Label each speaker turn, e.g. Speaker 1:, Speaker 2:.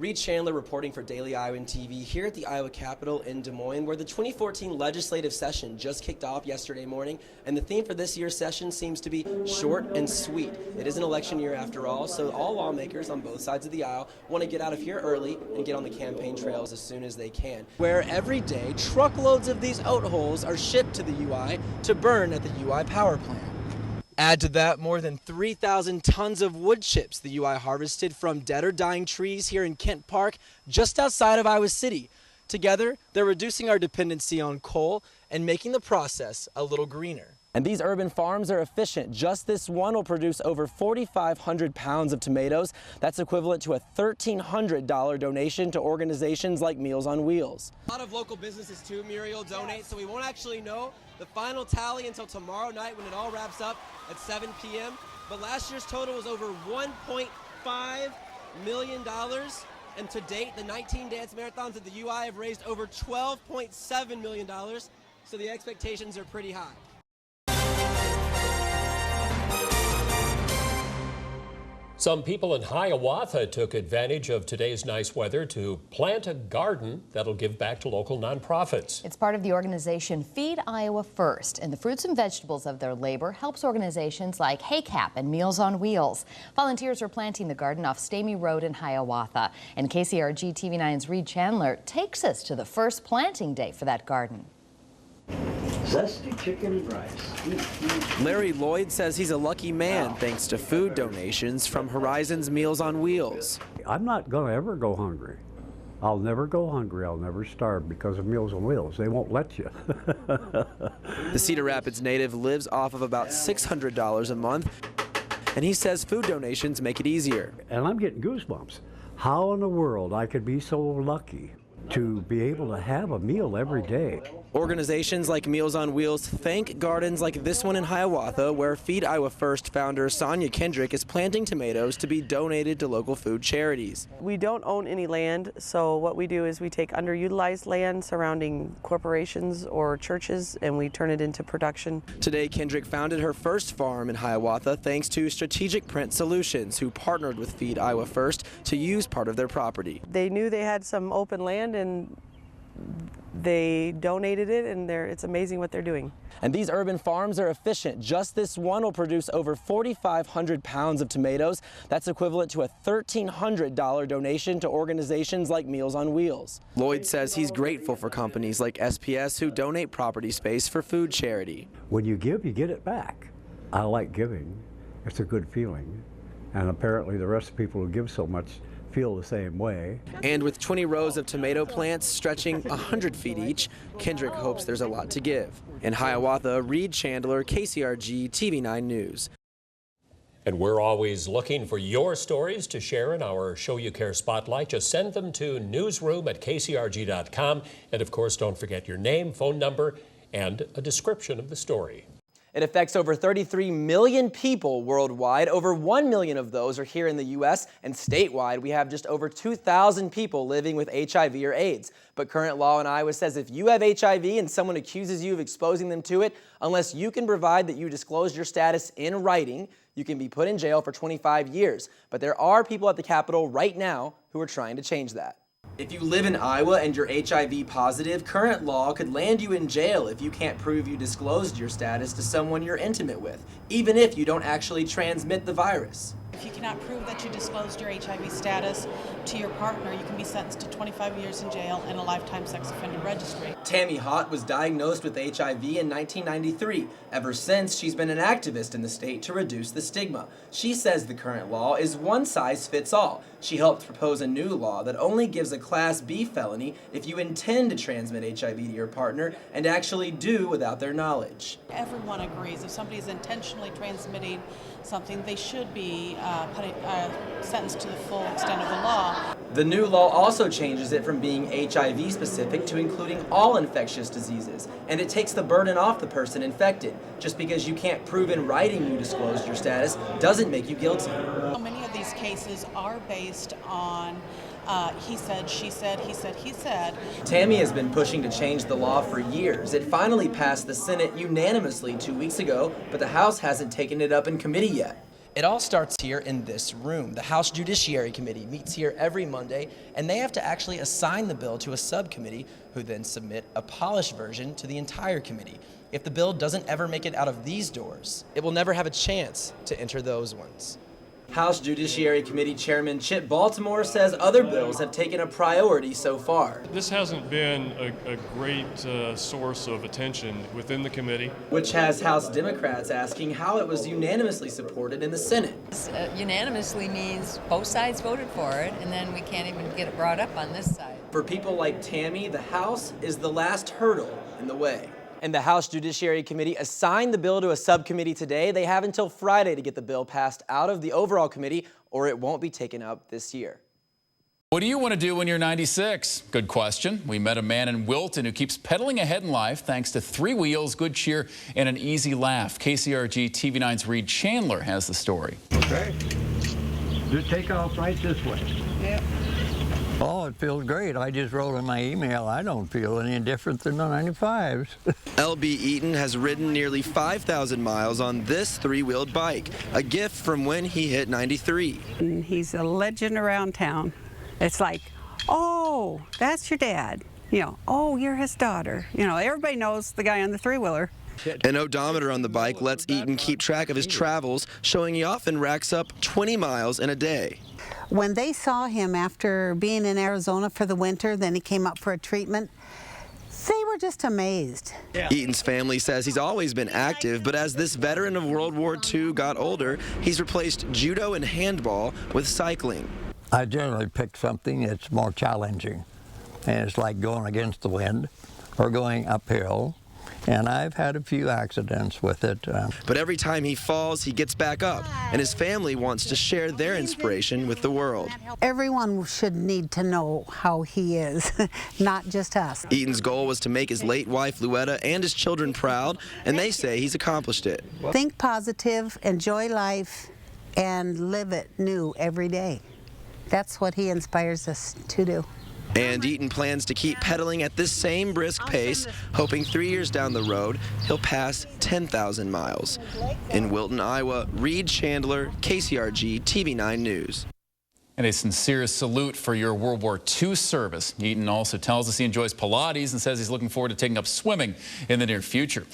Speaker 1: Reid Chandler reporting for Daily Iowan TV here at the Iowa Capitol in Des Moines, where the 2014 legislative session just kicked off yesterday morning, and the theme for this year's session seems to be short and sweet. It is an election year after all, so all lawmakers on both sides of the aisle want to get out of here early and get on the campaign trails as soon as they can. Where every day, truckloads of these oat hulls are shipped to the UI to burn at the UI power plant. Add to that more than 3,000 tons of wood chips the UI harvested from dead or dying trees here in Kent Park, just outside of Iowa City. Together, they're reducing our dependency on coal and making the process a little greener. And these urban farms are efficient. Just this one will produce over 4,500 pounds of tomatoes. That's equivalent to a $1,300 donation to organizations like Meals on Wheels. A lot of local businesses too, Muriel, donate, so we won't actually know the final tally until tomorrow night when it all wraps up at 7 p.m. But last year's total was over $1.5 million. And to date, the 19 dance marathons at the UI have raised over $12.7 million. So the expectations are pretty high.
Speaker 2: Some people in Hiawatha took advantage of today's nice weather to plant a garden that'll give back to local nonprofits.
Speaker 3: It's part of the organization Feed Iowa First, and the fruits and vegetables of their labor helps organizations like HayCap and Meals on Wheels. Volunteers are planting the garden off Stamy Road in Hiawatha, and KCRG TV9's Reid Chandler takes us to the first planting day for that garden.
Speaker 4: Zesty chicken and rice.
Speaker 1: Larry Lloyd says he's a lucky man thanks to food donations from Horizon's Meals on Wheels.
Speaker 4: I'm not going to ever go hungry. I'll never go hungry. I'll never starve because of Meals on Wheels. They won't let you.
Speaker 1: The Cedar Rapids native lives off of about $600 a month, and he says food donations make it easier.
Speaker 4: And I'm getting goosebumps. How in the world I could be so lucky to be able to have a meal every day.
Speaker 1: Organizations like Meals on Wheels thank gardens like this one in Hiawatha, where Feed Iowa First founder Sonia Kendrick is planting tomatoes to be donated to local food charities.
Speaker 5: We don't own any land, so what we do is we take underutilized land surrounding corporations or churches and we turn it into production.
Speaker 1: Today, Kendrick founded her first farm in Hiawatha thanks to Strategic Print Solutions, who partnered with Feed Iowa First to use part of their property.
Speaker 5: They knew they had some open land and they donated it, and it's amazing what they're doing.
Speaker 1: And these urban farms are efficient. Just this one will produce over 4,500 pounds of tomatoes. That's equivalent to a $1,300 donation to organizations like Meals on Wheels. Lloyd says he's grateful for companies like SPS who donate property space for food charity.
Speaker 4: When you give, you get it back. I like giving. It's a good feeling. And apparently the rest of the people who give so much feel the same way.
Speaker 1: And with 20 rows of tomato plants stretching 100 feet each, Kendrick hopes there's a lot to give. In Hiawatha, Reid Chandler, KCRG TV9 News.
Speaker 2: And we're always looking for your stories to share in our Show You Care Spotlight. Just send them to newsroom@kcrg.com. And of course, don't forget your name, phone number, and a description of the story.
Speaker 1: It affects over 33 million people worldwide. Over 1 million of those are here in the U.S., and statewide we have just over 2,000 people living with HIV or AIDS. But current law in Iowa says if you have HIV and someone accuses you of exposing them to it, unless you can provide that you disclosed your status in writing, you can be put in jail for 25 years. But there are people at the Capitol right now who are trying to change that. If you live in Iowa and you're HIV positive, current law could land you in jail if you can't prove you disclosed your status to someone you're intimate with, even if you don't actually transmit the virus.
Speaker 6: If you cannot prove that you disclosed your HIV status to your partner, you can be sentenced to 25 years in jail and a lifetime sex offender registry.
Speaker 1: Tammy Hott was diagnosed with HIV in 1993. Ever since, she's been an activist in the state to reduce the stigma. She says the current law is one size fits all. She helped propose a new law that only gives a Class B felony if you intend to transmit HIV to your partner and actually do without their knowledge.
Speaker 6: Everyone agrees if somebody is intentionally transmitting something, they should be sentenced to the full extent of the law.
Speaker 1: The new law also changes it from being HIV specific to including all infectious diseases, and it takes the burden off the person infected. Just because you can't prove in writing you disclosed your status doesn't make you guilty.
Speaker 6: Many of these cases are based on he said, she said, he said, he said.
Speaker 1: Tammy has been pushing to change the law for years. It finally passed the Senate unanimously 2 weeks ago, but the House hasn't taken it up in committee yet. It all starts here in this room. The House Judiciary Committee meets here every Monday, and they have to actually assign the bill to a subcommittee who then submit a polished version to the entire committee. If the bill doesn't ever make it out of these doors, it will never have a chance to enter those ones. House Judiciary Committee Chairman Chip Baltimore says other bills have taken a priority so far.
Speaker 7: This hasn't been a great source of attention within the committee.
Speaker 1: Which has House Democrats asking how it was unanimously supported in the Senate.
Speaker 8: Unanimously means both sides voted for it, and then we can't even get it brought up on this side.
Speaker 1: For people like Tammy, the House is the last hurdle in the way. And the House Judiciary Committee assigned the bill to a subcommittee today. They have until Friday to get the bill passed out of the overall committee, or it won't be taken up this year.
Speaker 9: What do you want to do when you're 96? Good question. We met a man in Wilton who keeps pedaling ahead in life thanks to 3 wheels, good cheer, and an easy laugh. KCRG TV9's Reid Chandler has the story.
Speaker 10: Okay. Just take off right this way.
Speaker 8: Yep.
Speaker 10: Oh, it feels great. I just wrote in my email, I don't feel any different than the 95s.
Speaker 1: L.B. Eaton has ridden nearly 5,000 miles on this 3-wheeled bike, a gift from when he hit 93.
Speaker 11: And he's a legend around town. It's like, oh, that's your dad. You know, oh, you're his daughter. You know, everybody knows the guy on the 3-wheeler.
Speaker 1: An odometer on the bike lets Eaton keep track of his travels, showing he often racks up 20 miles in a day.
Speaker 11: When they saw him after being in Arizona for the winter, then he came up for a treatment, they were just amazed.
Speaker 1: Eaton's family says he's always been active, but as this veteran of World War II got older, he's replaced judo and handball with cycling.
Speaker 10: I generally pick something that's more challenging, and it's like going against the wind or going uphill. And I've had a few accidents with it.
Speaker 1: But every time he falls, he gets back up, and his family wants to share their inspiration with the world.
Speaker 11: Everyone should need to know how he is, not just us.
Speaker 1: Eaton's goal was to make his late wife, Luetta, and his children proud, and they say he's accomplished it.
Speaker 11: Think positive, enjoy life, and live it new every day. That's what he inspires us to do.
Speaker 1: And Eaton plans to keep pedaling at this same brisk pace, hoping 3 years down the road, he'll pass 10,000 miles. In Wilton, Iowa, Reid Chandler, KCRG TV9 News.
Speaker 9: And a sincere salute for your World War II service. Eaton also tells us he enjoys Pilates and says he's looking forward to taking up swimming in the near future.